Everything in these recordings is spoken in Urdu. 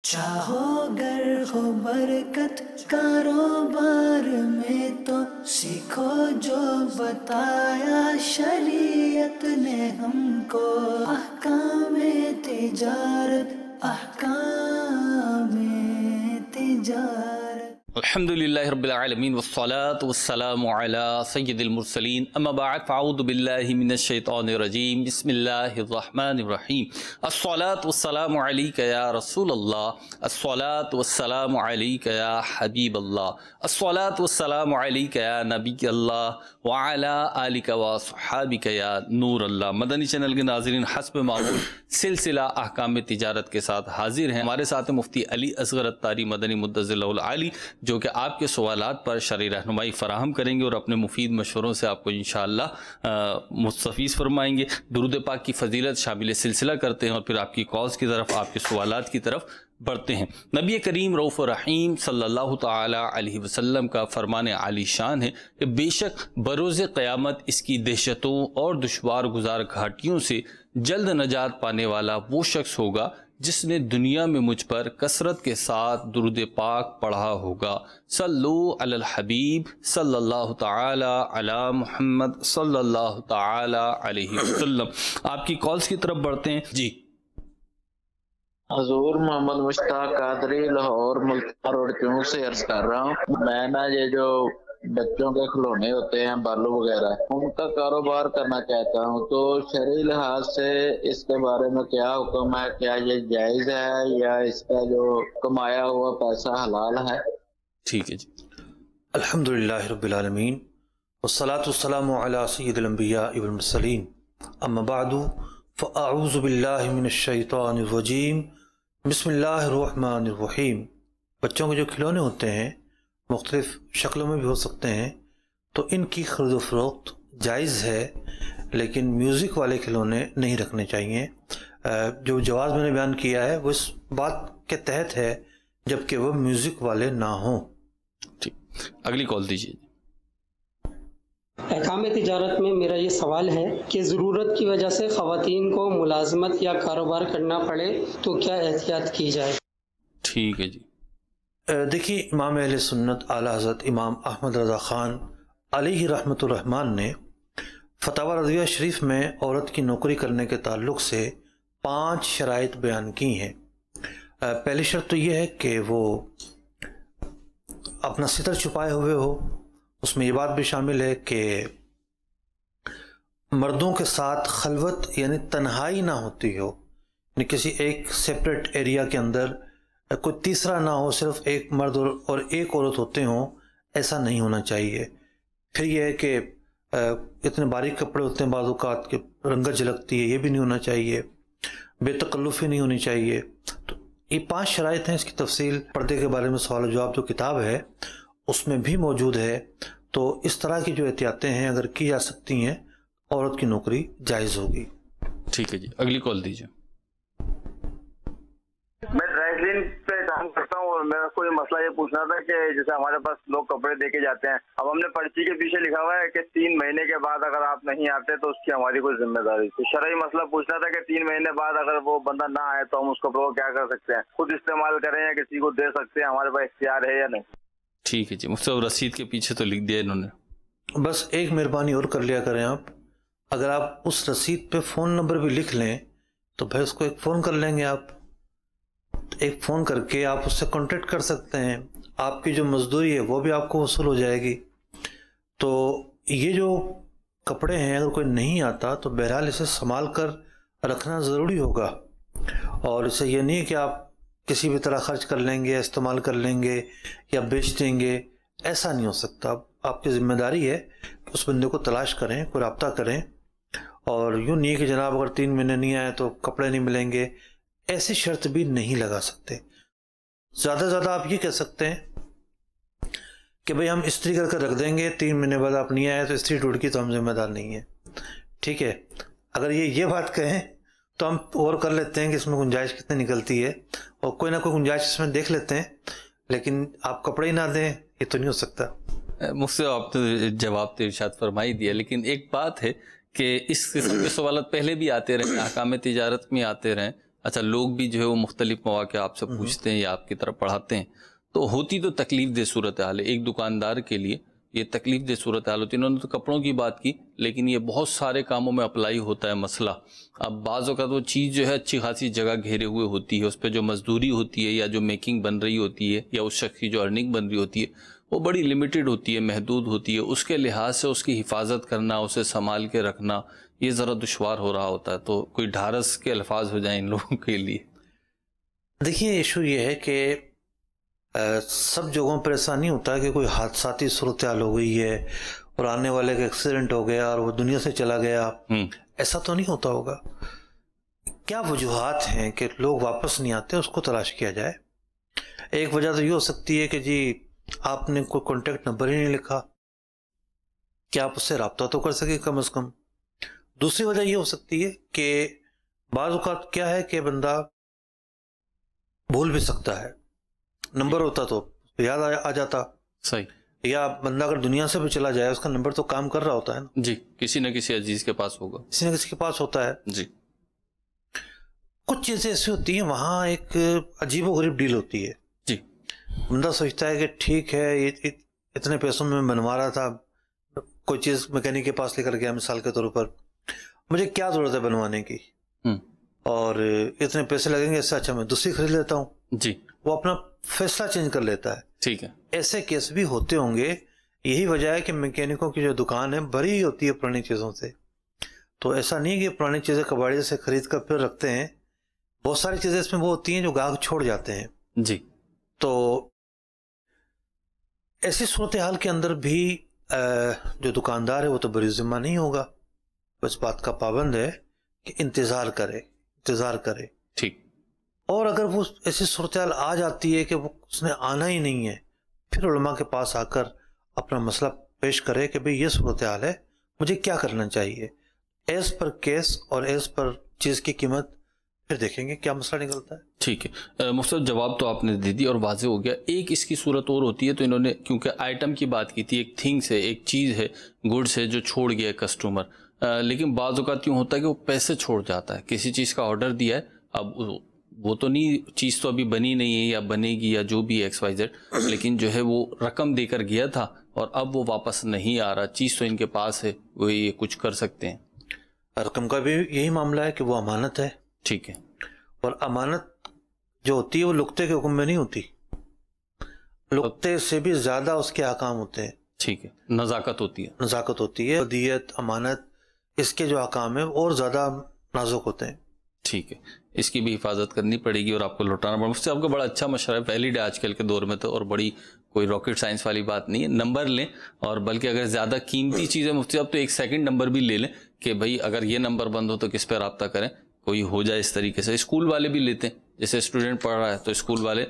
چاہو گر ہو برکت کاروبار میں تو سیکھو جو بتایا شریعت نے ہم کو، احکام تجارت، احکام تجارت۔ الحمدللہ رب العالمین والصلاة والسلام علی سید المرسلین، اما بعد فاعوذ باللہ من الشیطان الرجیم، بسم اللہ الرحمن الرحیم۔ الصلاة والسلام علیک یا رسول اللہ، الصلاة والسلام علیک یا حبیب اللہ، الصلاة والسلام علیک یا نبی اللہ وعلی آلک وصحابک یا نور اللہ۔ مدنی چینل کے ناظرین، حسب معمول سلسلہ احکام تجارت کے ساتھ حاضر ہیں۔ ہمارے ساتھ مفتی علی اصغر الطاری مدنی مدظر اللہ العالی، جو کہ آپ کے سوالات پر شرعی رہنمائی فراہم کریں گے اور اپنے مفید مشوروں سے آپ کو انشاءاللہ مستفیض فرمائیں گے۔ درود پاک کی فضیلت شامل سلسلہ کرتے ہیں اور پھر آپ کی کالز کی طرف، آپ کے سوالات کی طرف بڑھتے ہیں۔ نبی کریم رؤوف رحیم صلی اللہ تعالی علیہ وسلم کا فرمان عالی شان ہے کہ بے شک بروز قیامت اس کی دہشتوں اور دشوار گزار گھاٹیوں سے جلد نجات پانے والا وہ شخص ہوگا جس نے دنیا میں مجھ پر کثرت کے ساتھ درود پاک پڑھا ہوگا۔ صلو علی الحبیب صلی اللہ تعالی علی محمد صلی اللہ تعالی علیہ وسلم۔ آپ کی کالز کی طرف بڑھتے ہیں۔ جی حضور، محمد مشتاق قادری، لاہور ملتان روڈ چونک سے عرض کر رہا ہوں۔ میں نا یہ جو بچوں کے کھلونے ہوتے ہیں، بالو وغیرہ، ان کا کاروبار کرنا چاہتا ہوں، تو شرعی لحاظ سے اس کے بارے میں کیا حکم ہے؟ کیا یہ جائز ہے یا اس کا جو کمایا ہوا پیسہ حلال ہے؟ ٹھیک ہے جی۔ الحمدللہ رب العالمین والصلاة والسلام علی سید الانبیاء والمرسلین، اما بعد فاعوذ باللہ من الشیطان الرجیم، بسم اللہ الرحمن الرحیم۔ بچوں کے جو کھلونے ہوتے ہیں مختلف شکلوں میں بھی ہو سکتے ہیں، تو ان کی خرید و فروخت جائز ہے، لیکن میوزک والے کھلونے نہیں رکھنے چاہیے۔ جو جواز میں نے بیان کیا ہے وہ اس بات کے تحت ہے جبکہ وہ میوزک والے نہ ہوں۔ ٹھیک، اگلی کال دیجیے۔ احکام تجارت میں میرا یہ سوال ہے کہ ضرورت کی وجہ سے خواتین کو ملازمت یا کاروبار کرنا پڑے تو کیا احتیاط کی جائے؟ ٹھیک ہے جی۔ دیکھیے، امام اہل سنت اعلیٰ حضرت امام احمد رضا خان علیہ رحمۃ الرحمن نے فتاوی رضویہ شریف میں عورت کی نوکری کرنے کے تعلق سے 5 شرائط بیان کی ہیں۔ پہلی شرط تو یہ ہے کہ وہ اپنا ستر چھپائے ہوئے ہو۔ اس میں یہ بات بھی شامل ہے کہ مردوں کے ساتھ خلوت یعنی تنہائی نہ ہوتی ہو، یعنی کسی ایک سیپریٹ ایریا کے اندر کوئی تیسرا نہ ہو، صرف ایک مرد اور ایک عورت ہوتے ہوں، ایسا نہیں ہونا چاہیے۔ پھر یہ ہے کہ اتنے باریک کپڑے ہوتے ہیں بعض اوقات کہ رنگت جھلکتی ہے، یہ بھی نہیں ہونا چاہیے۔ بے تکلفی نہیں ہونی چاہیے۔ تو یہ 5 شرائط ہیں۔ اس کی تفصیل پردے کے بارے میں سوال و جواب جو کتاب ہے اس میں بھی موجود ہے۔ تو اس طرح کی جو احتیاطیں ہیں اگر کی جا سکتی ہیں، عورت کی نوکری جائز ہوگی۔ ٹھیک ہے جی، اگلی کال دیجیے۔ میں ڈرائی کلین پہ کام کرتا ہوں اور میرا کوئی مسئلہ یہ پوچھنا تھا کہ جیسے ہمارے پاس لوگ کپڑے دے کے جاتے ہیں، اب ہم نے پرچی کے پیچھے لکھا ہوا ہے کہ 3 مہینے کے بعد اگر آپ نہیں آتے تو اس کی ہماری کوئی ذمہ داری تھی۔ شرعی مسئلہ پوچھنا تھا کہ 3 مہینے بعد اگر وہ بندہ نہ آئے تو ہم اس کپڑوں کو کیا کر سکتے ہیں؟ خود استعمال کریں یا کسی کو دے سکتے ہیں؟ ہمارے پاس اختیار ہے یا نہیں؟ ٹھیک ہے جی، مجھ رسید کے پیچھے تو لکھ دیا انہوں نے۔ بس ایک مہربانی اور کر لیا کریں آپ، اگر آپ اس رسید پہ فون نمبر بھی لکھ لیں تو بھائی اس کو ایک فون کر لیں گے آپ، ایک فون کر کے آپ اس سے کانٹیکٹ کر سکتے ہیں۔ آپ کی جو مزدوری ہے وہ بھی آپ کو وصول ہو جائے گی۔ تو یہ جو کپڑے ہیں اگر کوئی نہیں آتا تو بہرحال اسے سنبھال کر رکھنا ضروری ہوگا، اور اسے یہ نہیں کہ آپ کسی بھی طرح خرچ کر لیں گے، استعمال کر لیں گے یا بیچ دیں گے، ایسا نہیں ہو سکتا۔ آپ کی ذمہ داری ہے کہ اس بندے کو تلاش کریں، کوئی رابطہ کریں، اور یوں نہیں کہ جناب اگر 3 مہینے نہیں آئے تو کپڑے نہیں ملیں گے، ایسی شرط بھی نہیں لگا سکتے۔ زیادہ سے زیادہ آپ یہ کہہ سکتے ہیں کہ بھئی ہم استری کر کے رکھ دیں گے، 3 مہینے بعد آپ نہیں آئے تو استری ٹوٹ کی تو ہم ذمہ دار نہیں ہیں، ٹھیک ہے؟ اگر یہ بات کہیں تو ہم اور کر لیتے ہیں کہ اس میں گنجائش کتنی نکلتی ہے، اور کوئی نہ کوئی گنجائش اس میں دیکھ لیتے ہیں، لیکن آپ کپڑے ہی نہ دیں، یہ تو نہیں ہو سکتا۔ مجھ سے آپ نے جواب تو ارشاد فرمائی دیا، لیکن ایک بات ہے کہ اس قسم کے سوالات پہلے بھی آتے رہے، احکام تجارت میں آتے رہے، اچھا لوگ بھی جو ہے وہ مختلف مواقع آپ سے پوچھتے ہیں یا آپ کی طرف پڑھاتے ہیں، تو ہوتی تو تکلیف دہ صورتحال ہے ایک دکاندار کے لیے، یہ تکلیف دہ صورتحال ہوتی ہے. انہوں نے تو کپڑوں کی بات کی، لیکن یہ بہت سارے کاموں میں اپلائی ہوتا ہے مسئلہ. اب بعض اوقات وہ چیز جو ہے اچھی خاصی جگہ گھیرے ہوئے ہوتی ہے، اس پہ جو مزدوری ہوتی ہے یا جو میکنگ بن رہی ہوتی ہے یا اس شخص کی جو ارننگ بن رہی ہوتی ہے وہ بڑی لمیٹڈ ہوتی ہے، محدود ہوتی ہے. اس کے لحاظ سے اس کی حفاظت کرنا، اسے سنبھال کے رکھنا یہ ذرا دشوار ہو رہا ہوتا ہے. تو کوئی ڈھارس کے الفاظ ہو جائیں ان لوگوں کے لیے. دیکھیے ایشو یہ ہے کہ سب جگہوں پر ایسا نہیں ہوتا ہے کہ کوئی حادثاتی صورتحال ہو گئی ہے اور آنے والے کا ایکسیڈنٹ ہو گیا اور وہ دنیا سے چلا گیا، ایسا تو نہیں ہوتا ہوگا. کیا وجوہات ہیں کہ لوگ واپس نہیں آتے، اس کو تلاش کیا جائے. ایک وجہ تو یہ ہو سکتی ہے کہ جی آپ نے کوئی کانٹیکٹ نمبر ہی نہیں لکھا کہ آپ اس سے رابطہ تو کر سکے کم از کم. دوسری وجہ یہ ہو سکتی ہے کہ بعض اوقات کیا ہے کہ بندہ بھول بھی سکتا ہے، نمبر ہوتا تو یاد آ جاتا. صحیح. یا بندہ اگر دنیا سے بھی چلا جائے اس کا نمبر تو کام کر رہا ہوتا ہے نا. جی کسی نہ کسی عزیز کے پاس ہوگا، کسی نہ کسی کے پاس ہوتا ہے. جی کچھ چیزیں ایسی ہوتی ہیں وہاں ایک عجیب و غریب ڈیل ہوتی ہے. جی بندہ سوچتا ہے کہ ٹھیک ہے یہ اتنے پیسوں میں بنوا رہا تھا، کوئی چیز میکینک کے پاس لے کر گیا مثال کے طور پر، مجھے کیا ضرورت ہے بنوانے کی اور اتنے پیسے لگیں گے، اس سے اچھا میں دوسری خرید لیتا ہوں. جی وہ اپنا فیصلہ چینج کر لیتا ہے. ٹھیک ہے. ایسے کیس بھی ہوتے ہوں گے. یہی وجہ ہے کہ میکینکوں کی جو دکان ہے بھری ہوتی ہے پرانی چیزوں سے. تو ایسا نہیں کہ پرانی چیزیں کباڑی سے خرید کر پھر رکھتے ہیں، بہت ساری چیزیں اس میں وہ ہوتی ہیں جو گاہک چھوڑ جاتے ہیں. جی تو ایسی صورتحال کے اندر بھی جو دکاندار ہے وہ تو بری ذمہ نہیں ہوگا، بس بات کا پابند ہے کہ انتظار کرے. ٹھیک. اور اگر وہ ایسی صورتحال آ جاتی ہے کہ وہ اس نے آنا ہی نہیں ہے، پھر علماء کے پاس آ کر اپنا مسئلہ پیش کرے کہ بھئی یہ صورتحال ہے، مجھے کیا کرنا چاہیے. ایز پر کیس اور ایز پر چیز کی قیمت پھر دیکھیں گے کیا مسئلہ نکلتا ہے. ٹھیک ہے. مفتی جواب تو آپ نے دے دی اور واضح ہو گیا. ایک اس کی صورت اور ہوتی ہے، تو انہوں نے کیونکہ آئٹم کی بات کی تھی، ایک تھنگس ہے، ایک چیز ہے، گڈس ہے جو چھوڑ گیا کسٹمر، لیکن بعض اوقات یوں ہوتا ہے کہ وہ پیسے چھوڑ جاتا ہے. کسی چیز کا آرڈر دیا ہے، اب وہ تو نہیں، چیز تو ابھی بنی نہیں ہے یا بنے گی یا جو بھی ایکس وائی زیڈ، لیکن جو ہے وہ رقم دے کر گیا تھا اور اب وہ واپس نہیں آ رہا. چیز تو ان کے پاس ہے، وہ یہ کچھ کر سکتے ہیں. رقم کا بھی یہی معاملہ ہے کہ وہ امانت ہے. ٹھیک ہے. اور امانت جو ہوتی ہے وہ لقطے کے حکم میں نہیں ہوتی، لقطے سے بھی زیادہ اس کے احکام ہوتے ہیں. ٹھیک ہے. نزاکت ہوتی ہے. نزاکت ہوتی ہے. دیت، امانت، اس کے جو احکام ہیں اور زیادہ نازک ہوتے ہیں. ٹھیک ہے. اس کی بھی حفاظت کرنی پڑے گی اور آپ کو لوٹانا پڑے گا. مجھ سے آپ کا بڑا اچھا مشورہ ہے، ویلڈ ہے آج کل کے دور میں تو، اور بڑی کوئی راکٹ سائنس والی بات نہیں ہے. نمبر لیں، اور بلکہ اگر زیادہ قیمتی چیز ہے مفتی صاحب تو ایک سیکنڈ نمبر بھی لے لیں کہ بھائی اگر یہ نمبر بند ہو تو کس پہ رابطہ کریں، کوئی ہو جائے اس طریقے سے. اسکول والے بھی لیتے ہیں، جیسے اسٹوڈنٹ پڑھ رہا ہے تو اسکول والے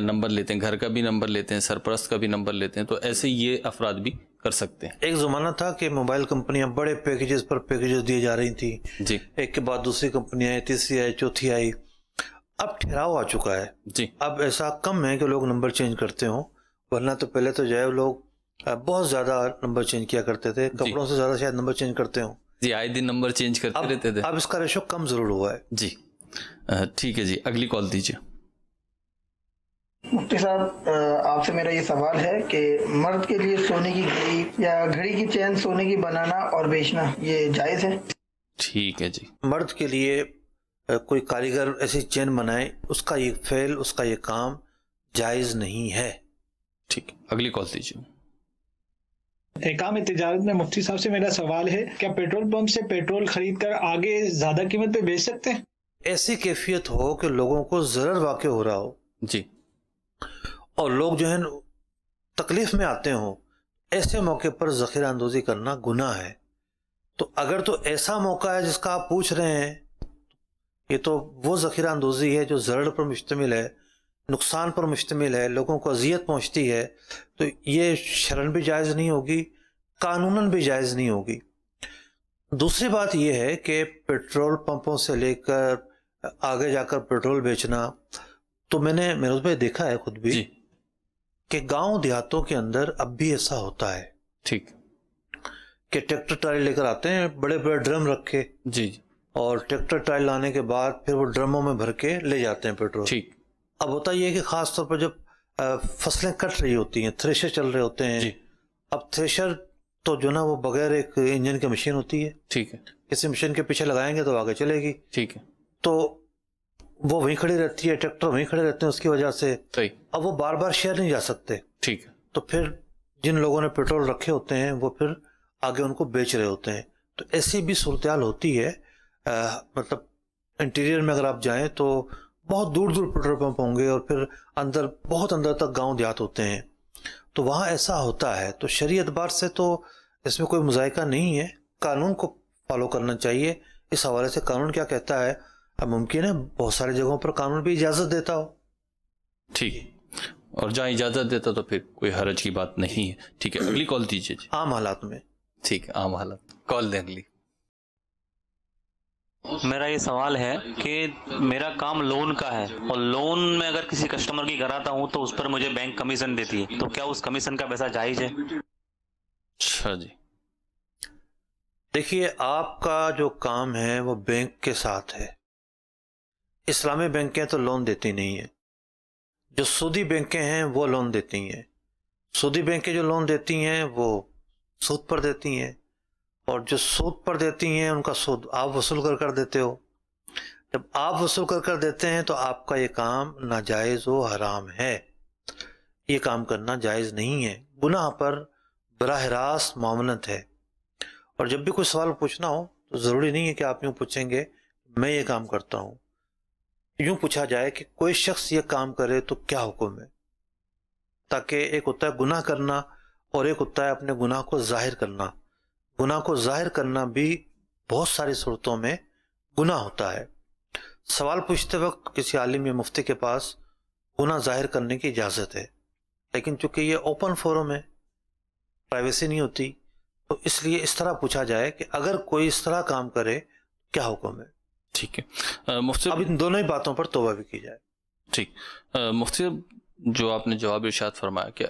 نمبر لیتے ہیں، گھر کا بھی نمبر لیتے ہیں، سرپرست کا بھی نمبر لیتے ہیں. تو ایسے یہ افراد بھی کر سکتے ہیں. ایک زمانہ تھا کہ موبائل کمپنیاں بڑے پیکیجز پر پیکیجز دیے جا رہی تھیں. جی. ایک کے بعد دوسری کمپنی آئی، تیسری آئی، چوتھی آئی. اب ٹھہراؤ آ چکا ہے. جی. اب ایسا کم ہے کہ لوگ نمبر چینج کرتے ہوں، ورنہ تو پہلے تو جو ہے لوگ بہت زیادہ نمبر چینج کیا کرتے تھے. کپڑوں سے زیادہ شاید نمبر چینج کرتے ہوں. جی آئے دن نمبر چینج کرتے رہتے تھے. اب اس کا ریشو کم ضرور ہوا ہے. جی ٹھیک ہے. جی اگلی کال دیجیے. مفتی صاحب آپ سے میرا یہ سوال ہے کہ مرد کے لیے سونے کی گھڑی یا گھڑی کی چین سونے کی بنانا اور بیچنا یہ جائز ہے؟ ٹھیک ہے. جی مرد کے لیے کوئی کاریگر ایسی چین بنائے، اس کا یہ فعل، اس کا یہ کام جائز نہیں ہے. ٹھیک. اگلی کال دیجیے. احکام تجارت میں مفتی صاحب سے میرا سوال ہے، کیا پیٹرول پمپ سے پیٹرول خرید کر آگے زیادہ قیمت پہ بیچ سکتے ہیں؟ ایسی کیفیت ہو کہ لوگوں کو ضرر واقع ہو رہا ہو. جی. اور لوگ جو ہیں تکلیف میں آتے ہوں، ایسے موقع پر ذخیرہ اندوزی کرنا گناہ ہے. تو اگر تو ایسا موقع ہے جس کا آپ پوچھ رہے ہیں، یہ تو وہ ذخیرہ اندوزی ہے جو ضرر پر مشتمل ہے، نقصان پر مشتمل ہے، لوگوں کو اذیت پہنچتی ہے، تو یہ شرعاً بھی جائز نہیں ہوگی، قانوناً بھی جائز نہیں ہوگی. دوسری بات یہ ہے کہ پیٹرول پمپوں سے لے کر آگے جا کر پیٹرول بیچنا، تو میں نے اس میں دیکھا ہے خود بھی. جی. کہ گاؤں دیہاتوں کے اندر اب بھی ایسا ہوتا ہے. ٹھیک. کہ ٹریکٹر ٹرالی لے کر آتے ہیں، بڑے بڑے ڈرم رکھ کے. جی. اور ٹریکٹر ٹرائل لانے کے بعد پھر وہ ڈرموں میں بھر کے لے جاتے ہیں پیٹرول. ٹھیک. اب ہوتا یہ ہے کہ خاص طور پر جب فصلیں کٹ رہی ہوتی ہیں، تھریشر چل رہے ہوتے ہیں. جی. اب تھریشر تو جو نا وہ بغیر ایک انجن کی مشین ہوتی ہے. ٹھیک ہے. کسی مشین کے پیچھے لگائیں گے تو آگے چلے گی. ٹھیک ہے. تو وہ وہیں کھڑی رہتی ہے، ٹریکٹر وہیں کھڑے رہتے ہیں اس کی وجہ سے. صحیح. اب وہ بار بار شہر نہیں جا سکتے. ٹھیک ہے. تو پھر جن لوگوں نے پیٹرول رکھے ہوتے ہیں وہ پھر آگے ان کو بیچ رہے ہوتے ہیں. تو ایسی بھی صورتحال ہوتی ہے. مطلب انٹیریئر میں اگر آپ جائیں تو بہت دور دور پیٹرول پمپ ہوں گے اور پھر اندر بہت اندر تک گاؤں دیہات ہوتے ہیں. تو وہاں ایسا ہوتا ہے. تو شرعی اعتبار سے تو اس میں کوئی مذائقہ نہیں ہے، قانون کو فالو کرنا چاہیے. اس حوالے سے قانون کیا کہتا ہے، اب ممکن ہے بہت ساری جگہوں پر قانون بھی اجازت دیتا ہو. ٹھیک. اور جہاں اجازت دیتا تو پھر کوئی حرج کی بات نہیں ہے. ٹھیک ہے. اگلی کال دیجیے. عام حالات میں. ٹھیک ہے. عام حالات. کال دیں اگلی. میرا یہ سوال ہے کہ میرا کام لون کا ہے اور لون میں اگر کسی کسٹمر کی کراتا ہوں تو اس پر مجھے بینک کمیشن دیتی ہے، تو کیا اس کمیشن کا پیسہ جائز ہے؟ اچھا جی. دیکھیے آپ کا جو کام ہے وہ بینک کے ساتھ ہے. اسلامی بینکیں تو لون دیتی نہیں ہیں. جو سودی بینکیں ہیں وہ لون دیتی ہیں. سودی بینکیں جو لون دیتی ہیں وہ سود پر دیتی ہیں، اور جو سود پر دیتی ہیں ان کا سود آپ وصول کر دیتے ہو. جب آپ وصول کر دیتے ہیں تو آپ کا یہ کام ناجائز و حرام ہے. یہ کام کرنا جائز نہیں ہے. گناہ پر براہ راست معاونت ہے. اور جب بھی کوئی سوال پوچھنا ہو تو ضروری نہیں ہے کہ آپ یوں پوچھیں گے میں یہ کام کرتا ہوں. یوں پوچھا جائے کہ کوئی شخص یہ کام کرے تو کیا حکم ہے، تاکہ ایک ہوتا ہے گناہ کرنا اور ایک ہوتا ہے اپنے گناہ کو ظاہر کرنا. گناہ کو ظاہر کرنا بھی بہت ساری صورتوں میں گناہ ہوتا ہے. سوال پوچھتے وقت کسی عالم یا مفتی کے پاس گناہ ظاہر کرنے کی اجازت ہے، لیکن چونکہ یہ اوپن فورم ہے، پرائیویسی نہیں ہوتی، تو اس لیے اس طرح پوچھا جائے کہ اگر کوئی اس طرح کام کرے کیا حکم ہے. ٹھیک ہے. مفتی اب ان دونوں ہی باتوں پر توبہ بھی کی جائے. ٹھیک. مفتی جو آپ نے جواب ارشاد فرمایا کہ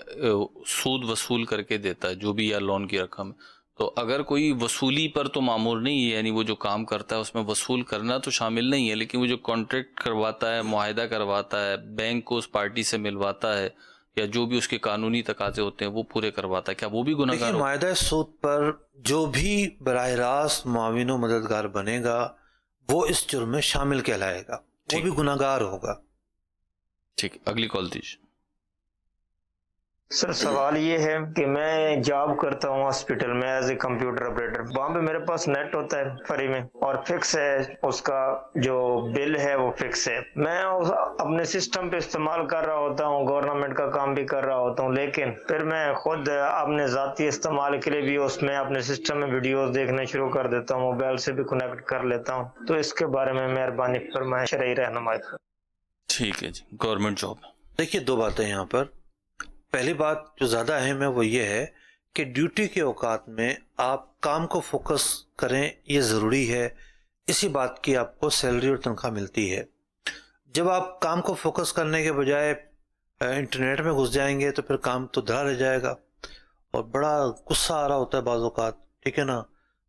سود وصول کر کے دیتا ہے جو بھی یا لون کی رقم، تو اگر کوئی وصولی پر تو معمور نہیں ہے، یعنی وہ جو کام کرتا ہے اس میں وصول کرنا تو شامل نہیں ہے، لیکن وہ جو کانٹریکٹ کرواتا ہے، معاہدہ کرواتا ہے، بینک کو اس پارٹی سے ملواتا ہے، یا جو بھی اس کے قانونی تقاضے ہوتے ہیں وہ پورے کرواتا ہے، کیا وہ بھی گناہ گار؟ معاہدہ سود پر جو بھی براہ راست معاون و مددگار بنے گا وہ اس جرم میں شامل کہلائے گا، وہ بھی گناہ گار ہوگا. ٹھیک. اگلی کال دیجیے. سر سوال یہ ہے کہ میں جاب کرتا ہوں ہاسپٹل میں ایز اے کمپیوٹر آپریٹر. وہاں پہ میرے پاس نیٹ ہوتا ہے فری میں اور فکس ہے، اس کا جو بل ہے وہ فکس ہے. میں اپنے سسٹم پہ استعمال کر رہا ہوتا ہوں، گورنمنٹ کا کام بھی کر رہا ہوتا ہوں، لیکن پھر میں خود اپنے ذاتی استعمال کے لیے بھی اس میں اپنے سسٹم میں ویڈیوز دیکھنا شروع کر دیتا ہوں، موبائل سے بھی کنیکٹ کر لیتا ہوں. تو اس کے بارے میں مہربانی فرمائیں شرعی رہنمائی. ٹھیک ہے جی. Government job. دیکھیے دو باتیں یہاں پر. پہلی بات جو زیادہ اہم ہے وہ یہ ہے کہ ڈیوٹی کے اوقات میں آپ کام کو فوکس کریں، یہ ضروری ہے. اسی بات کی آپ کو سیلری اور تنخواہ ملتی ہے. جب آپ کام کو فوکس کرنے کے بجائے انٹرنیٹ میں گھس جائیں گے تو پھر کام تو دھرا رہ جائے گا اور بڑا غصہ آ رہا ہوتا ہے بعض اوقات. ٹھیک ہے نا،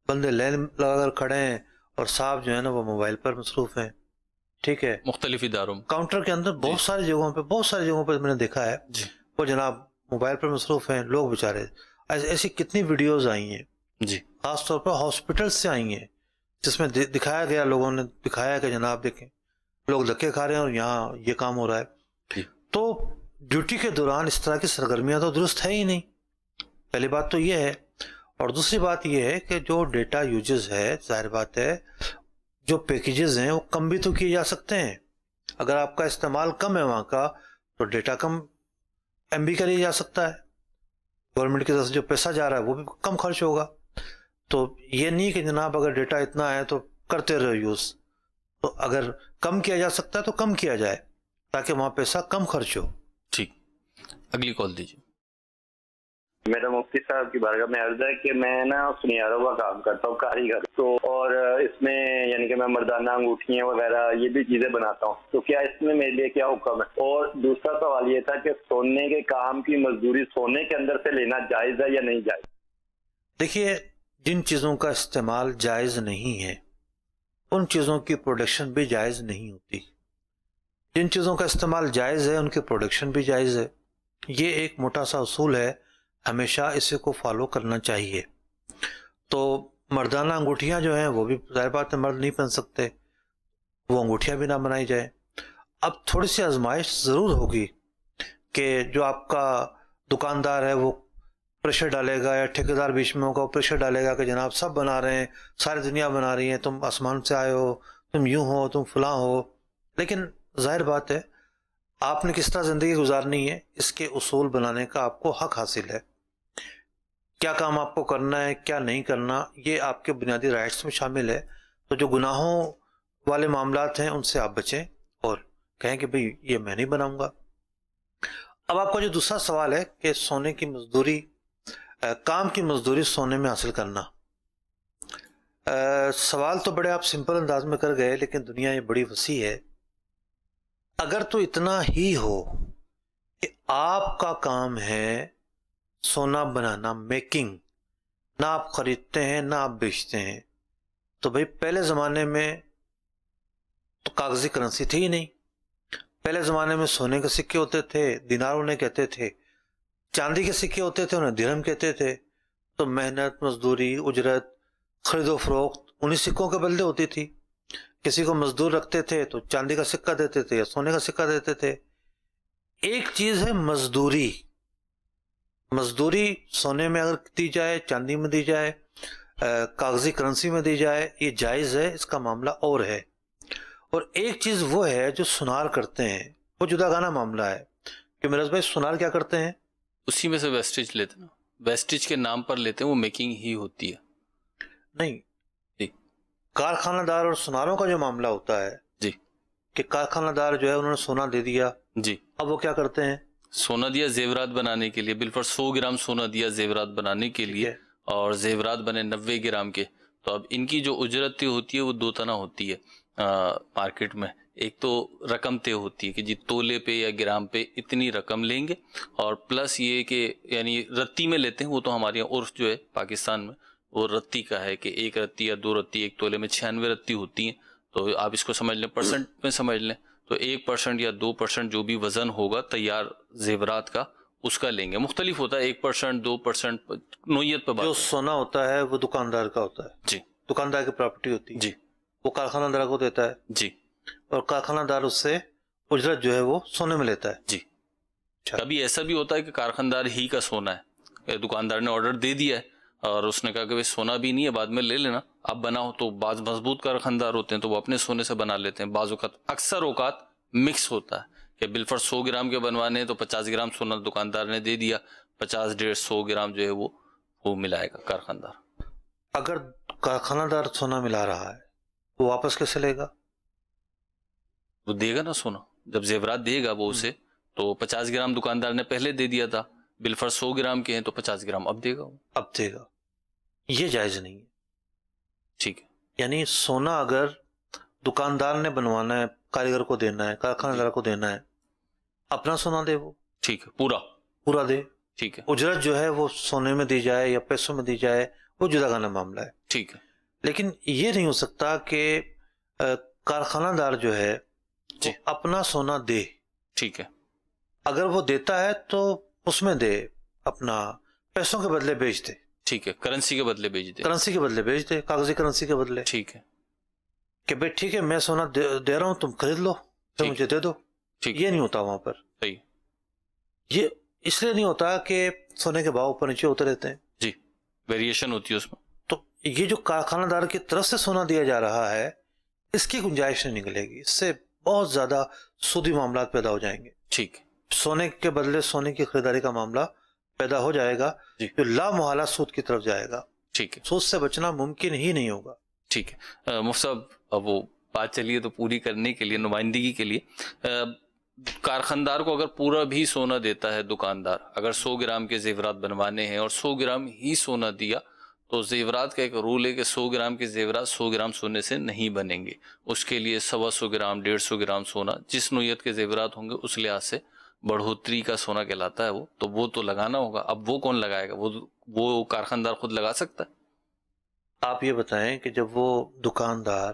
بندے لائن لگا کر کھڑے ہیں اور صاحب جو ہے نا وہ موبائل پر مصروف ہیں. ٹھیک ہے. مختلف اداروں کاؤنٹر کے اندر بہت ساری جگہوں پہ میں نے دیکھا ہے وہ جناب موبائل پر مصروف ہیں. لوگ بیچارے ایسی کتنی ویڈیوز آئی ہیں جی، خاص طور پر ہاسپٹل سے آئی ہیں، جس میں دکھایا گیا، لوگوں نے دکھایا کہ جناب دیکھیں لوگ دھکے کھا رہے ہیں اور یہاں یہ کام ہو رہا ہے. تو ڈیوٹی کے دوران اس طرح کی سرگرمیاں تو درست ہے ہی نہیں. پہلی بات تو یہ ہے. اور دوسری بات یہ ہے کہ جو ڈیٹا یوزز ہے، ظاہر بات ہے جو پیکیجز ہیں وہ کم بھی تو کیے جا سکتے ہیں. اگر آپ کا استعمال کم ہے وہاں کا تو ڈیٹا کم ایم بی کا لیا جا سکتا ہے. گورنمنٹ کی طرف سے جو پیسہ جا رہا ہے وہ بھی کم خرچ ہوگا. تو یہ نہیں کہ جناب اگر ڈیٹا اتنا ہے تو کرتے رہو یوز. تو اگر کم کیا جا سکتا ہے تو کم کیا جائے تاکہ وہاں پیسہ کم خرچ ہو. ٹھیک. اگلی کال دیجیے. میرا مفتی صاحب کی بارگاہ میں عرض ہے کہ میں نا سنیاروں کا کام کرتا ہوں، کاریگر. تو اور اس میں یعنی کہ میں مردانہ انگوٹھیاں وغیرہ یہ بھی چیزیں بناتا ہوں. تو کیا اس میں میرے لیے کیا حکم ہے؟ اور دوسرا سوال یہ تھا کہ سونے کے کام کی مزدوری سونے کے اندر سے لینا جائز ہے یا نہیں جائز؟ دیکھیے جن چیزوں کا استعمال جائز نہیں ہے ان چیزوں کی پروڈکشن بھی جائز نہیں ہوتی. جن چیزوں کا استعمال جائز ہے ان کی پروڈکشن بھی جائز ہے. یہ ایک موٹا سا اصول ہے، ہمیشہ اسے کو فالو کرنا چاہیے. تو مردانہ انگوٹھیاں جو ہیں وہ بھی ظاہر بات ہے مرد نہیں پہن سکتے، وہ انگوٹھیاں بھی نہ بنائی جائیں. اب تھوڑی سی آزمائش ضرور ہوگی کہ جو آپ کا دکاندار ہے وہ پریشر ڈالے گا، یا ٹھیکیدار بیچ میں ہوگا وہ پریشر ڈالے گا کہ جناب سب بنا رہے ہیں، ساری دنیا بنا رہی ہے، تم آسمان سے آئے ہو، تم یوں ہو، تم فلاں ہو. لیکن ظاہر بات ہے آپ نے کس طرح زندگی گزارنی ہے اس کے اصول بنانے کا آپ کو حق حاصل ہے. کیا کام آپ کو کرنا ہے، کیا نہیں کرنا، یہ آپ کے بنیادی رائٹس میں شامل ہے. تو جو گناہوں والے معاملات ہیں ان سے آپ بچیں اور کہیں کہ بھئی یہ میں نہیں بناؤں گا. اب آپ کا جو دوسرا سوال ہے کہ سونے کی مزدوری، کام کی مزدوری سونے میں حاصل کرنا، سوال تو بڑے آپ سمپل انداز میں کر گئے، لیکن دنیا یہ بڑی وسیع ہے. اگر تو اتنا ہی ہو کہ آپ کا کام ہے سونا بنانا، میکنگ، نہ آپ خریدتے ہیں نہ آپ بیچتے ہیں، تو بھئی پہلے زمانے میں تو کاغذی کرنسی تھی ہی نہیں. پہلے زمانے میں سونے کے سکے ہوتے تھے، دینار انہیں کہتے تھے، چاندی کے سکے ہوتے تھے انہیں درہم کہتے تھے. تو محنت، مزدوری، اجرت، خرید و فروخت انہی سکوں کے بدلے ہوتی تھی. کسی کو مزدور رکھتے تھے تو چاندی کا سکہ دیتے تھے یا سونے کا سکہ دیتے تھے. ایک چیز ہے مزدوری. مزدوری سونے میں اگر دی جائے، چاندی میں دی جائے، کاغذی کرنسی میں دی جائے، یہ جائز ہے، اس کا معاملہ اور ہے. اور ایک چیز وہ ہے جو سنار کرتے ہیں، وہ جدا گانا معاملہ ہے. کہ میرز بھائی سنار کیا کرتے ہیں؟ اسی میں سے ویسٹیج لیتے ہیں، ویسٹیج کے نام پر لیتے ہیں، وہ میکنگ ہی ہوتی ہے. نہیں جی، کارخانہ دار اور سناروں کا جو معاملہ ہوتا ہے جی، کہ کارخانہ دار جو ہے انہوں نے سونا دے دیا، جی، اب وہ کیا کرتے ہیں؟ سونا دیا زیورات بنانے کے لیے، بالفر 100 گرام سونا دیا زیورات بنانے کے لیے، اور زیورات بنے 90 گرام کے. تو اب ان کی جو اجرت ہوتی ہے وہ دو طرح ہوتی ہے مارکیٹ میں. ایک تو رقم طے ہوتی ہے کہ جی تولے پہ یا گرام پہ اتنی رقم لیں گے، اور پلس یہ کہ یعنی رتی میں لیتے ہیں. وہ تو ہمارے یہاں عرف جو ہے پاکستان میں وہ رتی کا ہے کہ ایک رتی یا دو رتی، ایک تولے میں 96 رتی ہوتی ہیں. تو آپ اس کو سمجھ لیں، پرسنٹ میں سمجھ لیں تو 1% یا 2% جو بھی وزن ہوگا تیار زیورات کا اس کا لیں گے. مختلف ہوتا ہے، 1%، 2% نوعیت پہ بات. جو سونا ہوتا ہے وہ دکاندار کا ہوتا ہے، جی، دکاندار کی پراپرٹی ہوتی ہے، جی، وہ کارخانہ دار کو دیتا ہے، جی، اور کارخانہ دار اس سے اجرت جو ہے وہ سونے میں لیتا ہے. جی. کبھی ایسا بھی ہوتا ہے کہ کارخانہ دار ہی کا سونا ہے، دکاندار نے آرڈر دے دیا ہے اور اس نے کہا کہ سونا بھی نہیں ہے، بعد میں لے لینا، اب بناؤ. تو بعض مضبوط کارخانہ دار ہوتے ہیں تو وہ اپنے سونے سے بنا لیتے ہیں. بعض اوقات، اکثر اوقات مکس ہوتا ہے کہ بالفر 100 گرام کے بنوانے ہیں تو 50 گرام سونا دکاندار نے دے دیا، 50، 150 گرام جو ہے وہ ملائے گا کارخانہ دار. اگر کارخانہ دار سونا ملا رہا ہے وہ واپس کیسے لے گا؟ وہ دے گا نا سونا، جب زیورات دے گا وہ اسے، تو 50 گرام دکاندار نے پہلے دے دیا تھا، بالفر 100 گرام کے ہیں تو 50 گرام اب دے گا وہ. اب دے گا. یہ جائز نہیں ہے. ٹھیک ہے. یعنی سونا اگر دکاندار نے بنوانا ہے، کاریگر کو دینا ہے، کارخانہ دار کو دینا ہے، اپنا سونا دے وہ. ٹھیک ہے، پورا دے. ٹھیک ہے. اجرت جو ہے وہ سونے میں دی جائے یا پیسوں میں دی جائے، وہ جدا گانا معاملہ ہے. ٹھیک ہے. لیکن یہ نہیں ہو سکتا کہ کارخانہ دار جو ہے وہ اپنا سونا دے. ٹھیک ہے. اگر وہ دیتا ہے تو اس میں دے، اپنا پیسوں کے بدلے بیچ دے. ٹھیک ہے، کرنسی کے بدلے بیچ دے. کرنسی کے بدلے بیچ دے، کاغذی کرنسی کے بدلے. ٹھیک ہے. کہ بھئی ٹھیک ہے میں سونا دے رہا ہوں، تم خرید لو، پھر مجھے دے دو. یہ نہیں ہوتا وہاں پر. صحیح. یہ اس لیے نہیں ہوتا کہ سونے کے بھاؤ اوپر نیچے ہوتے رہتے ہیں. جی، ویریشن ہوتی ہے اس میں. تو یہ جو کارخانہ دار کی طرف سے سونا دیا جا رہا ہے اس کی گنجائش نہیں نکلے گی، اس سے بہت زیادہ سودی معاملات پیدا ہو جائیں گے. ٹھیک. سونے کے بدلے سونے کی خریداری کا معاملہ پیدا ہو جائے گا جو لا محالہ سود کی طرف جائے گا. ٹھیک ہے. سود سے بچنا ممکن ہی نہیں ہوگا. ٹھیک ہے. مفتی صاحب، اب وہ بات چلیے تو پوری کرنے کے لیے، نمائندگی کے لیے، کارخانہ دار کو اگر پورا بھی سونا دیتا ہے دکاندار، اگر 100 گرام کے زیورات بنوانے ہیں اور 100 گرام ہی سونا دیا، تو زیورات کا ایک رول ہے کہ 100 گرام کے زیورات 100 گرام سونے سے نہیں بنیں گے. اس کے لیے 125 گرام، 150 گرام سونا، جس نوعیت کے زیورات ہوں گے اس لحاظ سے بڑھوتری کا سونا کہلاتا ہے وہ تو لگانا ہوگا. اب وہ کون لگائے گا؟ وہ کارخانہ دار خود لگا سکتا ہے. آپ یہ بتائیں کہ جب وہ دکاندار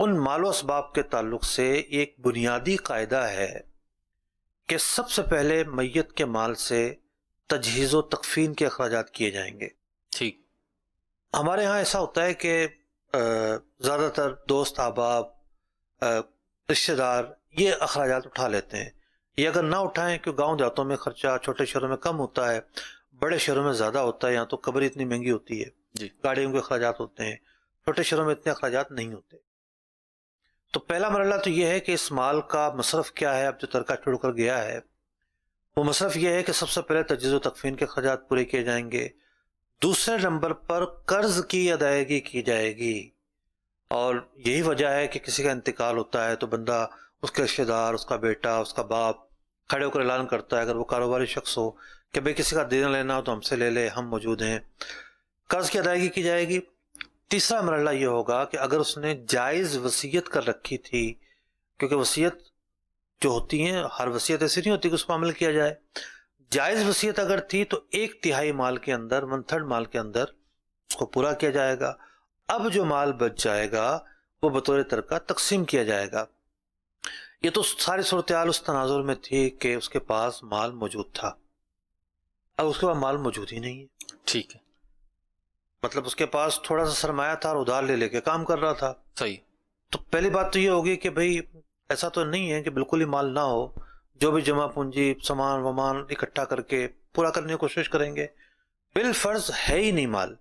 ان مال و اسباب کے تعلق سے ایک بنیادی قاعدہ ہے کہ سب سے پہلے میت کے مال سے تجہیز و تکفین کے اخراجات کیے جائیں گے. ٹھیک. ہمارے ہاں ایسا ہوتا ہے کہ زیادہ تر دوست احباب رشتہ دار یہ اخراجات اٹھا لیتے ہیں. یہ اگر نہ اٹھائیں کہ گاؤں دیہاتوں میں خرچہ چھوٹے شہروں میں کم ہوتا ہے، بڑے شہروں میں زیادہ ہوتا ہے. یہاں تو قبر اتنی مہنگی ہوتی ہے، گاڑیوں کے اخراجات ہوتے ہیں، چھوٹے شہروں میں اتنے اخراجات نہیں ہوتے. تو پہلا مرحلہ تو یہ ہے کہ اس مال کا مصرف کیا ہے. اب جو ترکہ چھوڑ کر گیا ہے وہ مصرف یہ ہے کہ سب سے پہلے تجہیز و تکفین کے اخراجات پورے کیے جائیں گے. دوسرے نمبر پر قرض کی ادائیگی کی جائے گی. اور یہی وجہ ہے کہ کسی کا انتقال ہوتا ہے تو بندہ، اس کے رشتہ دار، اس کا بیٹا، اس کا باپ کھڑے ہو کر اعلان کرتا ہے، اگر وہ کاروباری شخص ہو، کہ بھئی کسی کا دینا لینا ہو تو ہم سے لے لے، ہم موجود ہیں. قرض کی ادائیگی کی جائے گی. تیسرا مرحلہ یہ ہوگا کہ اگر اس نے جائز وصیت کر رکھی تھی، کیونکہ وصیت جو ہوتی ہیں، ہر وصیت ایسی نہیں ہوتی کہ اس پر عمل کیا جائے. جائز وصیت اگر تھی تو 1/3 مال کے اندر، 1/3 مال کے اندر اس کو پورا کیا جائے گا. اب جو مال بچ جائے گا وہ بطور ترکہ تقسیم کیا جائے گا. یہ تو ساری صورتحال اس تناظر میں تھی کہ اس کے پاس مال موجود تھا. اب اس کے پاس مال موجود ہی نہیں ہے. ٹھیک ہے. مطلب اس کے پاس تھوڑا سا سرمایہ تھا اور ادھار لے لے کے کام کر رہا تھا. صحیح. تو پہلی بات تو یہ ہوگی کہ بھئی ایسا تو نہیں ہے کہ بالکل ہی مال نہ ہو. جو بھی جمع پونجی، سامان ومان اکٹھا کر کے پورا کرنے کی کوشش کریں گے. بالفرض ہے ہی نہیں مال.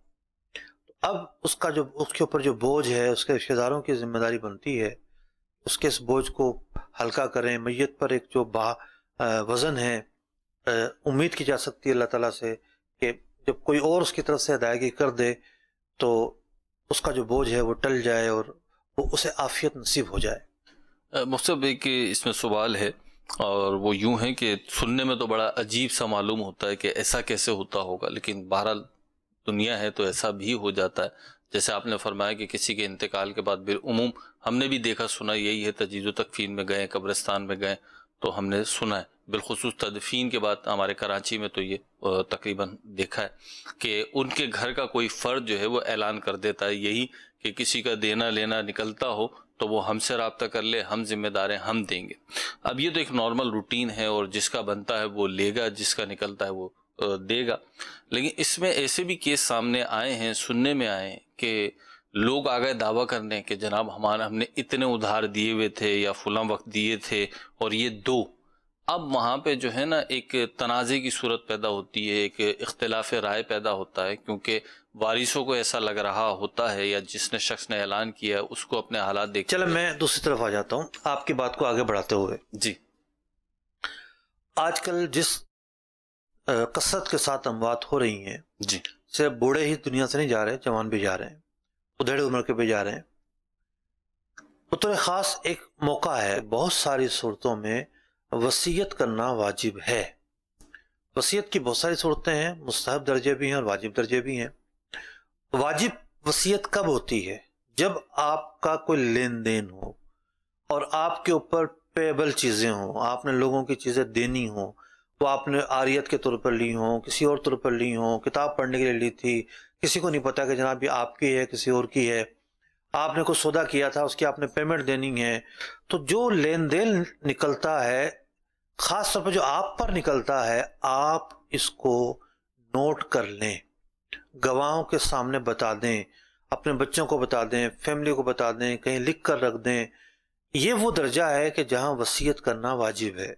اب اس کے اوپر جو بوجھ ہے، اس کے رشتہ داروں کی ذمہ داری بنتی ہے اس کے اس بوجھ کو ہلکا کریں. میت پر ایک جو وزن ہے، امید کی جا سکتی ہے اللہ تعالیٰ سے کہ جب کوئی اور اس کی طرف سے ادائیگی کر دے تو اس کا جو بوجھ ہے وہ ٹل جائے اور وہ اسے عافیت نصیب ہو جائے. مصطفیٰ بھائی کہ اس میں سوال ہے، اور وہ یوں ہے کہ سننے میں تو بڑا عجیب سا معلوم ہوتا ہے کہ ایسا کیسے ہوتا ہوگا، لیکن بہرحال دنیا ہے تو ایسا بھی ہو جاتا ہے. جیسے آپ نے فرمایا کہ کسی کے انتقال کے بعد بالعموم ہم نے بھی دیکھا سنا یہی ہے، تجہیز و تکفین میں گئے، قبرستان میں گئے تو ہم نے سنا ہے. بالخصوص تدفین کے بعد ہمارے کراچی میں تو یہ تقریباً دیکھا ہے کہ ان کے گھر کا کوئی فرد جو ہے وہ اعلان کر دیتا ہے یہی کہ کسی کا دینا لینا نکلتا ہو تو وہ ہم سے رابطہ کر لے، ہم ذمہ دار ہیں، ہم دیں گے. اب یہ تو ایک نارمل روٹین ہے اور جس کا بنتا ہے وہ لے گا، جس کا نکلتا ہے وہ دے گا. لیکن اس میں ایسے بھی کیس سامنے آئے ہیں، سننے میں آئے ہیں کہ لوگ آ گئے دعویٰ کرنے کہ جناب ہم نے اتنے ادھار دیے ہوئے تھے یا فلاں وقت دیے تھے اور یہ دو. اب وہاں پہ جو ہے نا ایک تنازع کی صورت پیدا ہوتی ہے، ایک اختلاف رائے پیدا ہوتا ہے، کیونکہ وارثوں کو ایسا لگ رہا ہوتا ہے یا جس نے شخص نے اعلان کیا اس کو اپنے حالات دیکھ. چلو میں دوسری طرف آ جاتا ہوں آپ کی بات کو آگے بڑھاتے ہوئے. جی. آج کل جس کثرت کے ساتھ اموات ہو رہی ہیں، جی، صرف بوڑھے ہی دنیا سے نہیں جا رہے، جوان بھی جا رہے ہیں، ادھیڑ عمر کے بھی جا رہے ہیں. بطور خاص ایک موقع ہے، بہت ساری صورتوں میں وصیت کرنا واجب ہے. وصیت کی بہت ساری صورتیں ہیں، مستحب درجے بھی ہیں اور واجب درجے بھی ہیں. واجب وصیت کب ہوتی ہے؟ جب آپ کا کوئی لین دین ہو اور آپ کے اوپر پیبل چیزیں ہوں، آپ نے لوگوں کی چیزیں دینی ہوں، وہ آپ نے عاریت کے طور پر لی ہوں، کسی اور طور پر لی ہوں، کتاب پڑھنے کے لیے لی تھی، کسی کو نہیں پتا کہ جناب یہ آپ کی ہے کسی اور کی ہے، آپ نے کوئی سودا کیا تھا، اس کی آپ نے پیمنٹ دینی ہے. تو جو لین دین نکلتا ہے، خاص طور پر جو آپ پر نکلتا ہے، آپ اس کو نوٹ کر لیں، گواہوں کے سامنے بتا دیں، اپنے بچوں کو بتا دیں، فیملی کو بتا دیں، کہیں لکھ کر رکھ دیں. یہ وہ درجہ ہے کہ جہاں وصیت کرنا واجب ہے.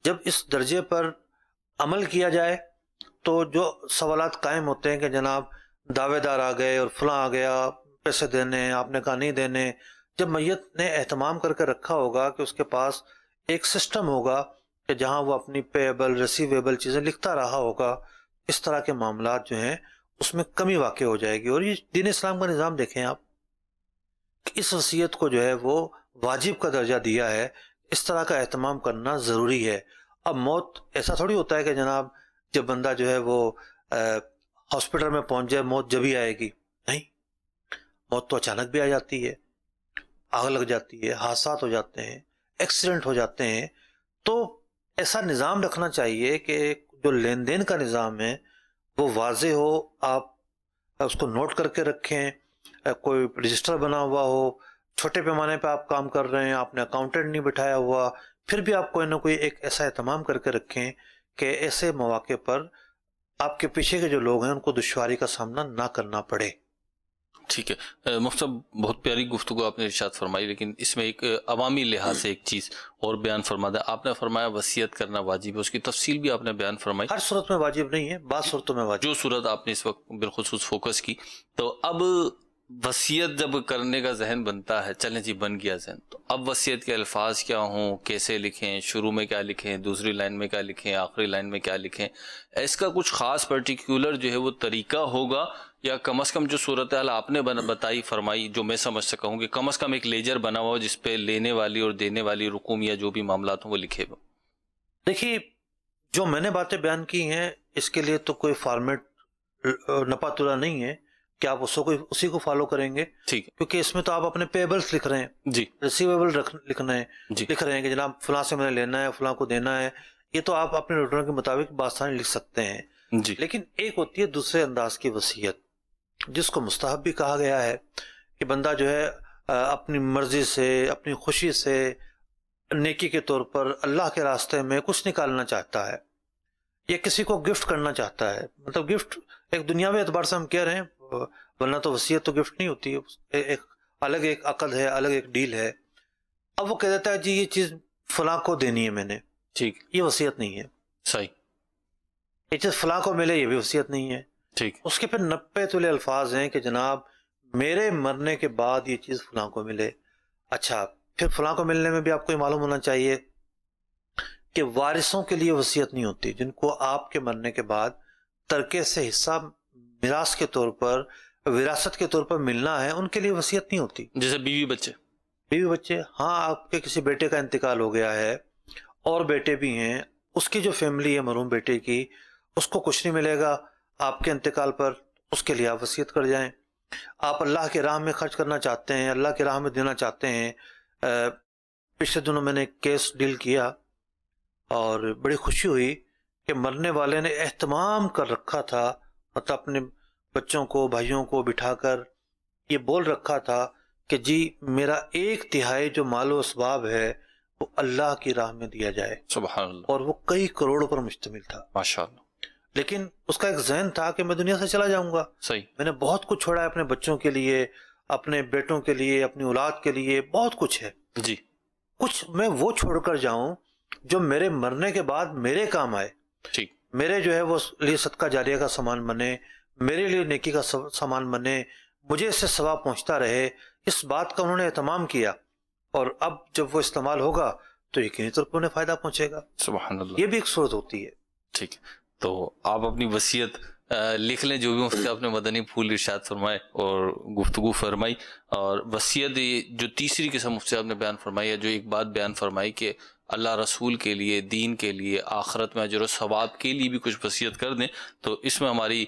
جب اس درجے پر عمل کیا جائے تو جو سوالات قائم ہوتے ہیں کہ جناب دعوے دار آ گئے اور فلاں آ گیا، پیسے دینے، آپ نے کہا نہیں دینے. جب میت نے اہتمام کر کے رکھا ہوگا کہ اس کے پاس ایک سسٹم ہوگا کہ جہاں وہ اپنی پیبل ریسیویبل چیزیں لکھتا رہا ہوگا، اس طرح کے معاملات جو ہیں اس میں کمی واقع ہو جائے گی. اور یہ دین اسلام کا نظام دیکھیں آپ کہ اس وصیت کو جو ہے وہ واجب کا درجہ دیا ہے. اس طرح کا اہتمام کرنا ضروری ہے. اب موت ایسا تھوڑی ہوتا ہے کہ جناب جب بندہ جو ہے وہ ہاسپٹل میں پہنچ جائے موت جب ہی آئے گی. نہیں، موت تو اچانک بھی آ جاتی ہے، آگ لگ جاتی ہے، حادثات ہو جاتے ہیں، ایکسیڈنٹ ہو جاتے ہیں. تو ایسا نظام رکھنا چاہیے کہ جو لین دین کا نظام ہے وہ واضح ہو، آپ اس کو نوٹ کر کے رکھیں، کوئی رجسٹر بنا ہوا ہو چھوٹے پیمانے پہ آپ کام کر رہے ہیں، آپ نے اکاؤنٹنٹ نہیں بٹھایا ہوا، پھر بھی آپ کوئی نہ کوئی ایک ایسا اہتمام کر کے رکھیں کہ ایسے مواقع پر آپ کے پیچھے کے جو لوگ ہیں ان کو دشواری کا سامنا نہ کرنا پڑے۔ ٹھیک ہے مفتی صاحب، بہت پیاری گفتگو آپ نے ارشاد فرمائی، لیکن اس میں ایک عوامی لحاظ سے ایک چیز اور بیان فرما دیں۔ آپ نے فرمایا وصیت کرنا واجب ہے، اس کی تفصیل بھی آپ نے بیان فرمائی۔ ہر صورت میں واجب نہیں ہے، بعض صورتوں میں واجب، جو صورت آپ نے اس وقت بالخصوص فوکس کی۔ تو اب وصیت جب کرنے کا ذہن بنتا ہے، چلیں جی بن گیا ذہن، تو اب وصیت کے الفاظ کیا ہوں، کیسے لکھیں، شروع میں کیا لکھیں، دوسری لائن میں کیا لکھیں، آخری لائن میں کیا لکھیں، اس کا کچھ خاص پرٹیکولر جو ہے وہ طریقہ ہوگا، یا کم از کم جو صورتحال آپ نے بتائی فرمائی جو میں سمجھ سکا ہوں کہ کم از کم ایک لیجر بنا ہوا جس پہ لینے والی اور دینے والی رقوم یا جو بھی معاملات ہوں وہ لکھے ہوئے؟ دیکھیے جو میں نے باتیں بیان کی ہیں اس کے لیے تو کوئی فارمیٹ نپاتولہ نہیں ہے کہ آپ اسی کو فالو کریں گے، ٹھیک ہے، کیونکہ اس میں تو آپ اپنے پیبلز لکھ رہے ہیں، جی ریسیویبل لکھ رہے ہیں کہ جناب فلاں سے میں نے لینا ہے، فلاں کو دینا ہے، یہ تو آپ اپنے ریٹرن کے مطابق بآسانی لکھ سکتے ہیں، جی۔ لیکن ایک ہوتی ہے دوسرے انداز کی وصیت جس کو مستحب بھی کہا گیا ہے کہ بندہ جو ہے اپنی مرضی سے، اپنی خوشی سے، نیکی کے طور پر اللہ کے راستے میں کچھ نکالنا چاہتا ہے یا کسی کو گفٹ کرنا چاہتا ہے، مطلب گفٹ ایک دنیاوی اعتبار سے ہم کہہ رہے ہیں، ورنہ تو وصیت تو گفٹ نہیں ہوتی، ایک الگ ایک عقد ہے، الگ ایک ڈیل ہے۔ اب وہ کہہ دیتا ہے جی یہ چیز فلاں کو دینی ہے میں نے، ٹھیک، یہ وصیت نہیں ہے، صحیح، یہ چیز فلاں کو ملے یہ بھی وصیت نہیں ہے، ٹھیک، اس کے پھر 90 تولے الفاظ ہیں کہ جناب میرے مرنے کے بعد یہ چیز فلاں کو ملے۔ اچھا پھر فلاں کو ملنے میں بھی آپ کو یہ معلوم ہونا چاہیے کہ وارثوں کے لیے وصیت نہیں ہوتی، جن کو آپ کے مرنے کے بعد ترکے سے حصہ میراث کے طور پر، وراثت کے طور پر ملنا ہے، ان کے لیے وصیت نہیں ہوتی۔ جیسے بیوی بچے، ہاں آپ کے کسی بیٹے کا انتقال ہو گیا ہے اور بیٹے بھی ہیں، اس کی جو فیملی ہے مرحوم بیٹے کی، اس کو کچھ نہیں ملے گا آپ کے انتقال پر، اس کے لیے آپ وصیت کر جائیں۔ آپ اللہ کے راہ میں خرچ کرنا چاہتے ہیں، اللہ کے راہ میں دینا چاہتے ہیں۔ پچھلے دنوں میں نے ایک کیس ڈیل کیا اور بڑی خوشی ہوئی کہ مرنے والے نے اہتمام کر رکھا تھا، مطلب اپنے بچوں کو، بھائیوں کو بٹھا کر یہ بول رکھا تھا کہ جی میرا 1/3 جو مال و اسباب ہے وہ اللہ کی راہ میں دیا جائے، سبحان اللہ، اور وہ کئی کروڑوں پر مشتمل تھا، ماشاءاللہ، لیکن اس کا ایک ذہن تھا کہ میں دنیا سے چلا جاؤں گا، صحیح، میں نے بہت کچھ چھوڑا ہے اپنے بچوں کے لیے، اپنے بیٹوں کے لیے، اپنی اولاد کے لیے، بہت کچھ ہے، جی، کچھ میں وہ چھوڑ کر جاؤں جو میرے مرنے کے بعد میرے کام آئے، ٹھیک، میرے جو ہے وہ لیے صدقہ جاریہ کا سامان بنے، میرے لیے نیکی کا سامان بنے، مجھے اس سے ثواب پہنچتا رہے، اس بات کا انہوں نے اہتمام کیا، اور اب جب وہ استعمال ہوگا تو یقینی طور پر انہیں فائدہ پہنچے گا۔ سبحان اللہ، یہ بھی ایک صورت ہوتی ہے۔ ٹھیک، تو آپ اپنی وصیت لکھ لیں جو بھی مفتی آپ نے مدنی پھول ارشاد فرمائے اور گفتگو فرمائی، اور وصیت جو تیسری قسم مفتی صاحب نے بیان فرمائی ہے، جو ایک بات بیان فرمائی کہ اللہ رسول کے لیے، دین کے لیے، آخرت میں اجر و ثواب کے لیے بھی کچھ وصیت کر دیں، تو اس میں ہماری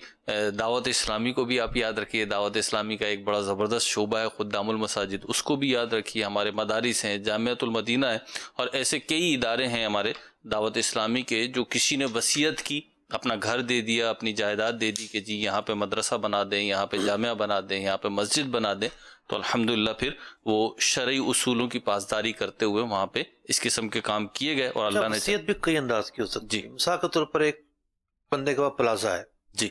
دعوت اسلامی کو بھی آپ یاد رکھیے، دعوت اسلامی کا ایک بڑا زبردست شعبہ ہے خدام المساجد، اس کو بھی یاد رکھیے، ہمارے مدارس ہیں، جامعۃ المدینہ ہے، اور ایسے کئی ادارے ہیں ہمارے دعوت اسلامی کے، جو کسی نے وصیت کی، اپنا گھر دے دیا، اپنی جائیداد دے دی کہ جی یہاں پہ مدرسہ بنا دیں، یہاں پہ جامعہ بنا دیں، یہاں پہ مسجد بنا دیں، تو الحمدللہ پھر وہ شرعی اصولوں کی پاسداری کرتے ہوئے وہاں پہ اس قسم کے کام کیے گئے، اور اللہ نے وصیت بھی کئی انداز کی ہو سکتی ہے۔ مثال کے طور پر ایک بندے کے پاس پلازا ہے، جی،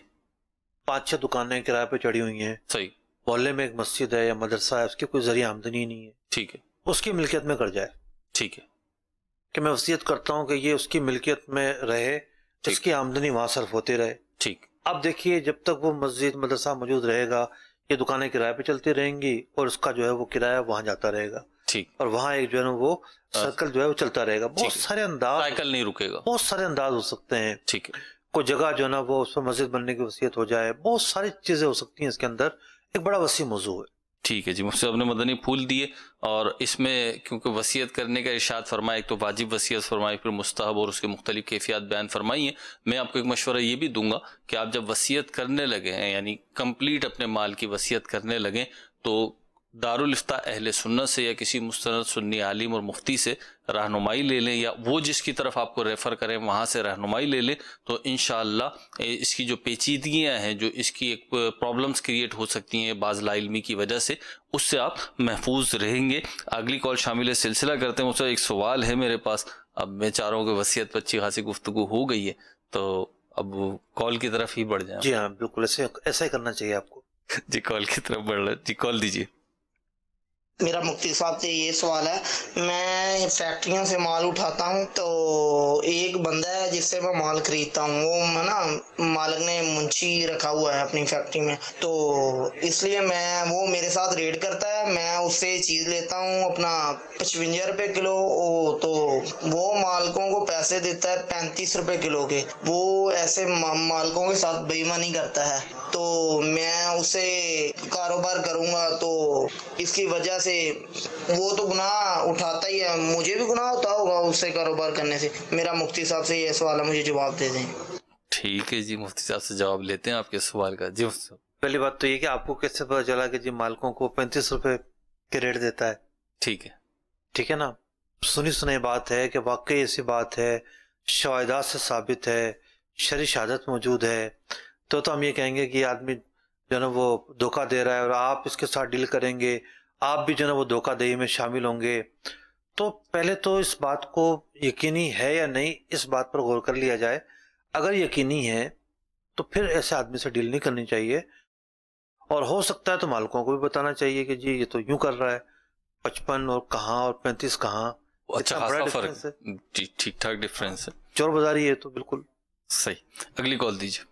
5-6 دکانیں کرائے پہ چڑھی ہوئی ہیں، صحیح، محلے میں ایک مسجد ہے یا مدرسہ ہے، اس کی کوئی ذریعہ آمدنی نہیں ہے، ٹھیک ہے، اس کی ملکیت میں کر جائے، ٹھیک ہے، کہ میں وصیت کرتا ہوں کہ یہ اس کی ملکیت میں رہے، اس کی آمدنی وہاں صرف ہوتے رہے۔ ٹھیک، اب دیکھیے جب تک وہ مسجد مدرسہ موجود رہے گا یہ دکانیں کرائے پہ چلتی رہیں گی، اور اس کا جو ہے وہ کرایہ وہاں جاتا رہے گا، ٹھیک، اور وہاں ایک جو ہے نا وہ سرکل جو ہے وہ چلتا رہے گا۔ بہت سارے انداز، سائیکل نہیں رکے گا، بہت سارے انداز ہو سکتے ہیں۔ ٹھیک ہے، کوئی جگہ جو ہے نا وہ اس پر مسجد بننے کی وصیت ہو جائے، بہت ساری چیزیں ہو سکتی ہیں، اس کے اندر ایک بڑا وسیع موضوع ہے۔ ٹھیک ہے جی، مفتی صاحب نے مدنی پھول دیے، اور اس میں کیونکہ وصیت کرنے کا ارشاد فرمایا، ایک تو واجب وصیت فرمائی، پھر مستحب، اور اس کے مختلف کیفیات بیان فرمائی ہیں۔ میں آپ کو ایک مشورہ یہ بھی دوں گا کہ آپ جب وصیت کرنے لگے ہیں، یعنی کمپلیٹ اپنے مال کی وصیت کرنے لگیں، تو دارالفتاء اہل سنت سے یا کسی مستند سنی عالم اور مفتی سے رہنمائی لے لیں، یا وہ جس کی طرف آپ کو ریفر کریں وہاں سے رہنمائی لے لیں، تو انشاءاللہ اس کی جو پیچیدگیاں ہیں، جو اس کی ایک پرابلمز کریٹ ہو سکتی ہیں بعض لا علمی کی وجہ سے، اس سے آپ محفوظ رہیں گے۔ اگلی کال شامل سلسلہ کرتے ہیں۔ اس سے ایک سوال ہے میرے پاس، اب میں چاہ رہا ہوں کہ وصیت پر اچھی خاصی گفتگو ہو گئی ہے تو اب کال کی طرف ہی بڑھ جائیں۔ جی ہاں بالکل، ایسا ہی کرنا چاہیے آپ کو۔ جی کال کی طرف بڑھ رہا، جی کال دیجیے۔ میرا مفتی صاحب سے یہ سوال ہے، میں فیکٹریوں سے مال اٹھاتا ہوں تو ایک بندہ ہے جس سے میں مال خریدتا ہوں، وہ نا مالک نے منشی رکھا ہوا ہے اپنی فیکٹری میں، تو اس لیے وہ میرے ساتھ ریڈ کرتا ہے، میں اس سے چیز لیتا ہوں اپنا 55 روپے کلو، تو وہ مالکوں کو پیسے دیتا ہے 35 روپے کلو کے۔ وہ ایسے مالکوں کے ساتھ بے ایمانی کرتا ہے، تو میں اسے کاروبار کروں گا تو اس کی وجہ سے وہ تو گناہ اٹھاتا ہی ہے، مجھے بھی گناہ ہوتا ہوگا اس سے کاروبار کرنے سے۔ میرا مفتی صاحب سے یہ سوال ہے، مجھے جواب دے دیں۔ ٹھیک ہے جی، مفتی صاحب سے جواب لیتے ہیں آپ کے سوال کا۔ جی مفتی صاحب، پہلی بات تو یہ کہ آپ کو کیسے پتا چلا کہ جی مالکوں کو 35 روپے کے ریٹ دیتا ہے؟ ٹھیک ہے، ٹھیک ہے نا، سنی سنائی بات ہے کہ واقعی ایسی بات ہے، شواہدات سے ثابت ہے، شرعی شہادت موجود ہے، تو ہم یہ کہیں گے کہ یہ آدمی جو ہے نا وہ دھوکہ دے رہا ہے اور آپ اس کے ساتھ ڈیل کریں گے، آپ بھی جو ہے نا وہ دھوکہ دہی میں شامل ہوں گے۔ تو پہلے تو اس بات کو یقینی ہے یا نہیں، اس بات پر غور کر لیا جائے۔ اگر یقینی ہے تو پھر ایسے آدمی سے ڈیل نہیں کرنی چاہیے، اور ہو سکتا ہے تو مالکوں کو بھی بتانا چاہیے کہ جی یہ تو یوں کر رہا ہے، 55 اور کہاں اور 35 کہاں، اچھا خاصا فرق ہے، جی ٹھیک ٹھاک ڈفرینس ہے، چور بازاری ہے تو بالکل صحیح۔ اگلی کال دیجیے۔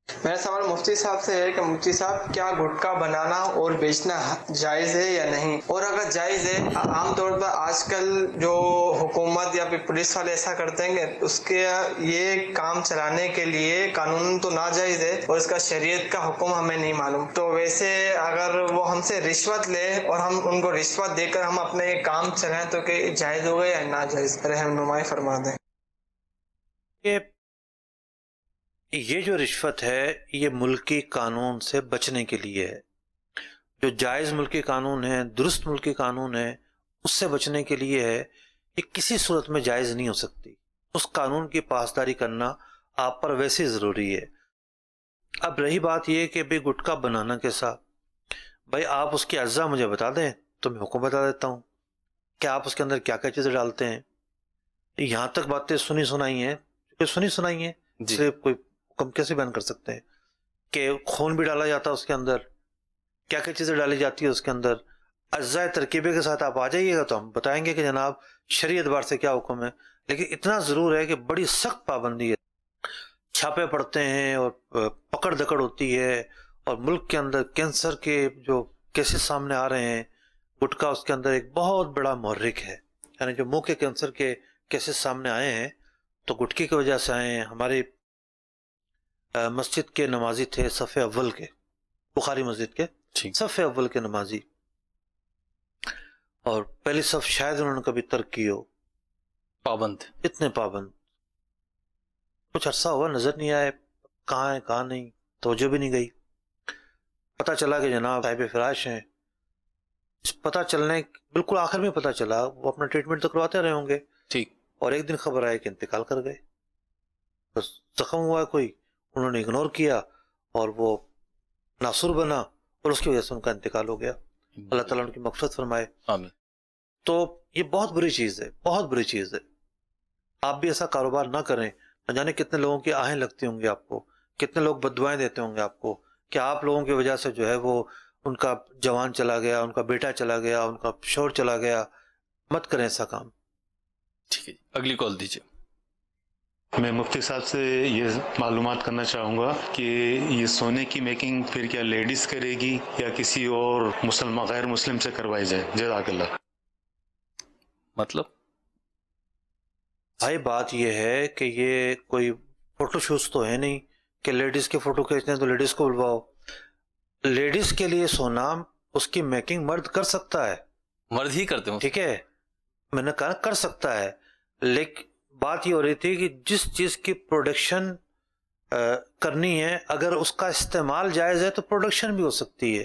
میرا سوال مفتی صاحب سے ہے کہ مفتی صاحب کیا گٹکا بنانا اور بیچنا جائز ہے یا نہیں، اور اگر جائز ہے، عام طور پر آج کل جو حکومت یا پھر پولیس والے ایسا کرتے ہیں کہ اس کے یہ کام چلانے کے لیے قانون تو ناجائز ہے اور اس کا شریعت کا حکم ہمیں نہیں معلوم، تو ویسے اگر وہ ہم سے رشوت لے اور ہم ان کو رشوت دے کر ہم اپنے یہ کام چلائیں تو کہ جائز ہوگا یا ناجائز، رہنمائی فرما دیں۔ یہ جو رشوت ہے یہ ملکی قانون سے بچنے کے لیے ہے، جو جائز ملکی قانون ہے، درست ملکی قانون ہے، اس سے بچنے کے لیے ہے، یہ کسی صورت میں جائز نہیں ہو سکتی۔ اس قانون کی پاسداری کرنا آپ پر ویسے ہی ضروری ہے۔ اب رہی بات یہ کہ بھئی گٹکا بنانا کیسا، بھائی آپ اس کی اجزاء مجھے بتا دیں تو میں حکم بتا دیتا ہوں کہ آپ اس کے اندر کیا کیا چیزیں ڈالتے ہیں۔ یہاں تک باتیں سنی سنائی ہیں جی، صرف کوئی حکم کیسے بیان کر سکتے ہیں کہ خون بھی ڈالا جاتا ہے اس کے اندر، کیا کیا چیزیں ڈالی جاتی ہے اس کے اندر، اجزاء ترکیبے کے ساتھ آپ آ جائیے گا تو ہم بتائیں گے کہ جناب شرعی اعتبار سے کیا حکم ہے۔ لیکن اتنا ضرور ہے کہ بڑی سخت پابندی ہے، چھاپے پڑتے ہیں اور پکڑ دکڑ ہوتی ہے، اور ملک کے اندر کینسر کے جو کیسز سامنے آ رہے ہیں، گٹکا اس کے اندر ایک بہت بڑا محرک ہے۔ یعنی جو منہ کے کینسر کے کیسز سامنے آئے ہیں تو گٹکے کی وجہ سے آئے ہیں۔ ہماری مسجد کے نمازی تھے صف اول کے، بخاری مسجد کے صف اول کے نمازی، اور پہلی صف شاید انہوں نے کبھی ترک کی ہو، پابند، اتنے پابند، کچھ عرصہ ہوا نظر نہیں آئے، کہاں ہے کہاں نہیں، توجہ بھی نہیں گئی۔ پتہ چلا کہ جناب صاحب فراش ہیں، پتہ چلنے بالکل آخر میں پتہ چلا، وہ اپنا ٹریٹمنٹ تو کرواتے رہے ہوں گے، ٹھیک، اور ایک دن خبر آئی کہ انتقال کر گئے۔ بس زخم ہوا کوئی، انہوں نے اگنور کیا اور وہ ناسور بنا، اور اس کی وجہ سے ان کا انتقال ہو گیا۔ اللہ تعالیٰ ان کی مغفرت فرمائے، آمین۔ تو یہ بہت بری چیز ہے، بہت بری چیز ہے۔ آپ بھی ایسا کاروبار نہ کریں، نہ جانے کتنے لوگوں کی آہیں لگتی ہوں گی آپ کو، کتنے لوگ بددعائیں دیتے ہوں گے آپ کو کہ آپ لوگوں کی وجہ سے جو ہے وہ ان کا جوان چلا گیا، ان کا بیٹا چلا گیا، ان کا شوہر چلا گیا۔ مت کریں ایسا کام۔ ٹھیک ہے، اگلی کال دیجیے۔ میں مفتی صاحب سے یہ معلومات کرنا چاہوں گا کہ یہ سونے کی میکنگ پھر کیا لیڈیز کرے گی یا کسی اور مسلمان غیر مسلم سے کروائی جائے؟ جزاک اللہ۔ مطلب بھائی بات یہ ہے کہ یہ کوئی فوٹو شوز تو ہے نہیں کہ لیڈیز کے فوٹو کھینچنے ہیں تو لیڈیز کو بلواؤ۔ لیڈیز کے لیے سونا اس کی میکنگ مرد کر سکتا ہے، مرد ہی کرتے ہیں، ٹھیک ہے، میں نے کہا کر سکتا ہے، لیکن بات یہ ہو رہی تھی کہ جس چیز کی پروڈکشن کرنی ہے اگر اس کا استعمال جائز ہے تو پروڈکشن بھی ہو سکتی ہے۔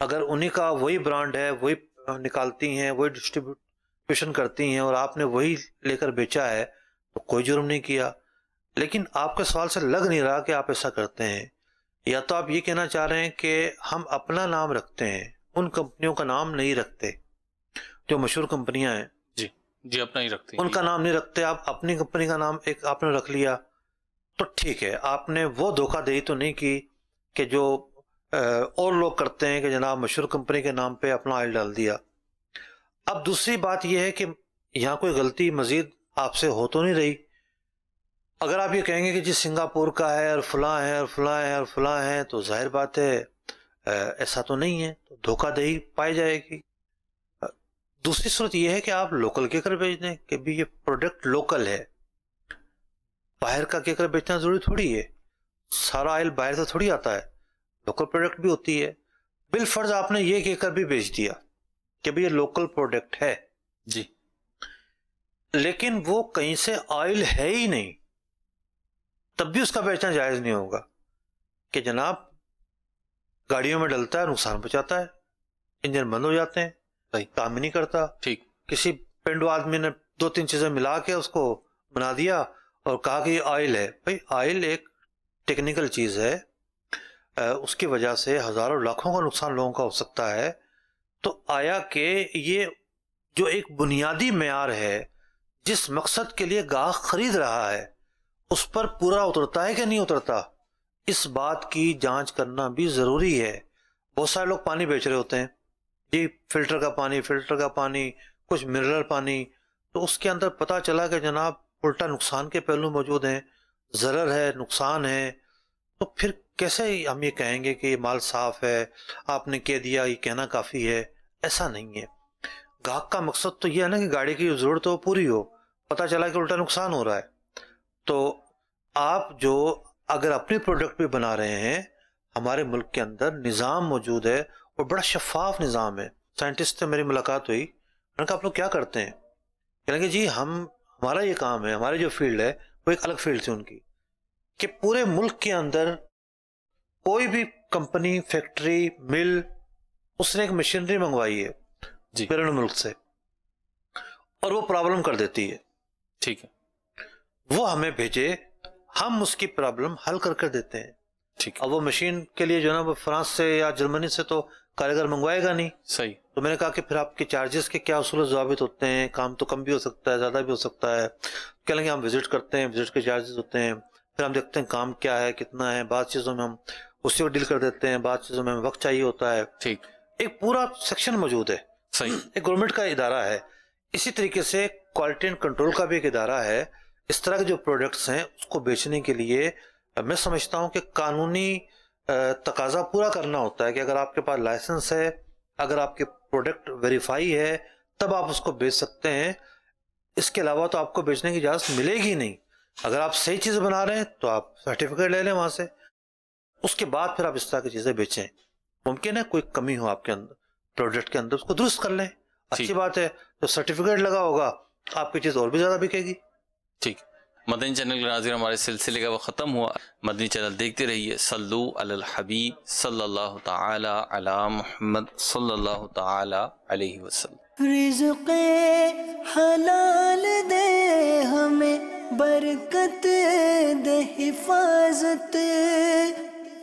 اگر انہی کا وہی برانڈ ہے، وہی نکالتی ہیں، وہی ڈسٹریبیوشن کرتی ہیں اور آپ نے وہی لے کر بیچا ہے تو کوئی جرم نہیں کیا. لیکن آپ کے سوال سے لگ نہیں رہا کہ آپ ایسا کرتے ہیں. یا تو آپ یہ کہنا چاہ رہے ہیں کہ ہم اپنا نام رکھتے ہیں، ان کمپنیوں کا نام نہیں رکھتے جو مشہور کمپنیاں ہیں. جی اپنا ہی رکھتے ہیں، ان کا نام نہیں رکھتے، آپ اپنی کمپنی کا نام ایک آپ نے رکھ لیا تو ٹھیک ہے. آپ نے وہ دھوکہ دہی تو نہیں کی کہ جو اور لوگ کرتے ہیں کہ جناب مشہور کمپنی کے نام پہ اپنا آئل ڈال دیا. اب دوسری بات یہ ہے کہ یہاں کوئی غلطی مزید آپ سے ہو تو نہیں رہی. اگر آپ یہ کہیں گے کہ جی سنگاپور کا ہے اور فلاں ہے اور فلاں ہے اور فلاں ہے تو ظاہر بات ہے ایسا تو نہیں ہے، تو دھوکہ دہی پائی جائے گی. دوسری صورت یہ ہے کہ آپ لوکل کہہ کر بیچ دیں کہ بھی یہ پروڈکٹ لوکل ہے. باہر کا کہہ کر بیچنا ضروری تھوڑی ہے، سارا آئل باہر سے تھوڑی آتا ہے، لوکل پروڈکٹ بھی ہوتی ہے. بالفرض آپ نے یہ کہہ کر بھی بیچ دیا کہ بھی یہ لوکل پروڈکٹ ہے جی، لیکن وہ کہیں سے آئل ہے ہی نہیں، تب بھی اس کا بیچنا جائز نہیں ہوگا کہ جناب گاڑیوں میں ڈلتا ہے، نقصان پہنچاتا ہے، انجن بند ہو جاتے ہیں، کام ہی نہیں کرتا. ٹھیک، کسی پینڈو آدمی نے 2-3 چیزیں ملا کے اس کو بنا دیا اور کہا کہ یہ آئل ہے. بھائی آئل ایک ٹیکنیکل چیز ہے، اس کی وجہ سے ہزاروں لاکھوں کا نقصان لوگوں کا ہو سکتا ہے. تو آیا کہ یہ جو ایک بنیادی معیار ہے جس مقصد کے لیے گاہک خرید رہا ہے اس پر پورا اترتا ہے کہ نہیں اترتا، اس بات کی جانچ کرنا بھی ضروری ہے. بہت سارے لوگ پانی بیچ رہے ہوتے ہیں، جی فلٹر کا پانی، کچھ منرل پانی، تو اس کے اندر پتہ چلا کہ جناب الٹا نقصان کے پہلو موجود ہیں، ضرر ہے، نقصان ہے. تو پھر کیسے ہم یہ کہیں گے کہ یہ مال صاف ہے، آپ نے کہہ دیا، یہ کہنا کافی ہے؟ ایسا نہیں ہے. گاہک کا مقصد تو یہ ہے نا کہ گاڑی کی جو ضرورت ہو پوری ہو، پتہ چلا کہ الٹا نقصان ہو رہا ہے. تو آپ جو اگر اپنی پروڈکٹ بھی بنا رہے ہیں، ہمارے ملک کے اندر نظام موجود ہے اور بڑا شفاف نظام ہے. سائنٹسٹ سے میری ملاقات ہوئی، میں نے کہا آپ لوگ کیا کرتے ہیں؟ کہنے کہ جی ہمارا یہ کام ہے، ہماری جو فیلڈ ہے وہ ایک الگ فیلڈ تھی ان کی، کہ پورے ملک کے اندر کوئی بھی کمپنی، فیکٹری، مل، اس نے ایک مشینری منگوائی ہے بیرون ملک سے اور وہ پرابلم کر دیتی ہے، ٹھیک ہے، وہ ہمیں بھیجے، ہم اس کی پرابلم حل کر دیتے ہیں. ٹھیک. اب وہ مشین کے لیے جو ہے نا وہ فرانس سے یا جرمنی سے تو کاریگر منگوائے گا نہیں. صحیح. تو میں نے کہا کہ پھر آپ کے چارجز کے کیا اصول و ضوابط ہوتے ہیں؟ کام تو کم بھی ہو سکتا ہے، زیادہ بھی ہو سکتا ہے. کہہ لیں گے ہم وزٹ کرتے ہیں، وزٹ کے چارجز ہوتے ہیں، پھر ہم دیکھتے ہیں کام کیا ہے، کتنا ہے. بعض چیزوں میں ہم اسی کو ڈیل کر دیتے ہیں، بعض چیزوں میں ہمیں وقت چاہیے ہوتا ہے. ٹھیک. ایک پورا سیکشن موجود ہے. صحیح. ایک گورنمنٹ کا ادارہ ہے. اسی طریقے سے کوالٹی اینڈ کنٹرول کا بھی ایک ادارہ ہے. اس طرح کے جو پروڈکٹس ہیں اس کو بیچنے کے لیے میں سمجھتا ہوں کہ قانونی تقاضا پورا کرنا ہوتا ہے کہ اگر آپ کے پاس لائسنس ہے، اگر آپ کے پروڈکٹ ویریفائی ہے، تب آپ اس کو بیچ سکتے ہیں. اس کے علاوہ تو آپ کو بیچنے کی اجازت ملے گی نہیں. اگر آپ صحیح چیز بنا رہے ہیں تو آپ سرٹیفکیٹ لے لیں وہاں سے، اس کے بعد پھر آپ اس طرح کی چیزیں بیچیں. ممکن ہے کوئی کمی ہو آپ کے اندر پروڈکٹ کے اندر، اس کو درست کر لیں، اچھی بات ہے. تو سرٹیفکیٹ لگا ہوگا آپ کی چیز اور بھی زیادہ بکے گی. ٹھیک. مدنی چینل کے ناظرین، ہمارے سلسلے کا وہ ختم ہوا. مدنی چینل دیکھتے رہیے. صلو علی الحبیب صلی اللہ تعالی علی محمد صلی اللہ تعالی علیہ وسلم. رزق حلال دے ہمیں، برکت دے حفاظت،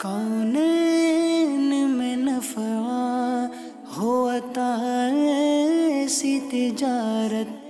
کونین میں نفع ہو عطا ایسی تجارت.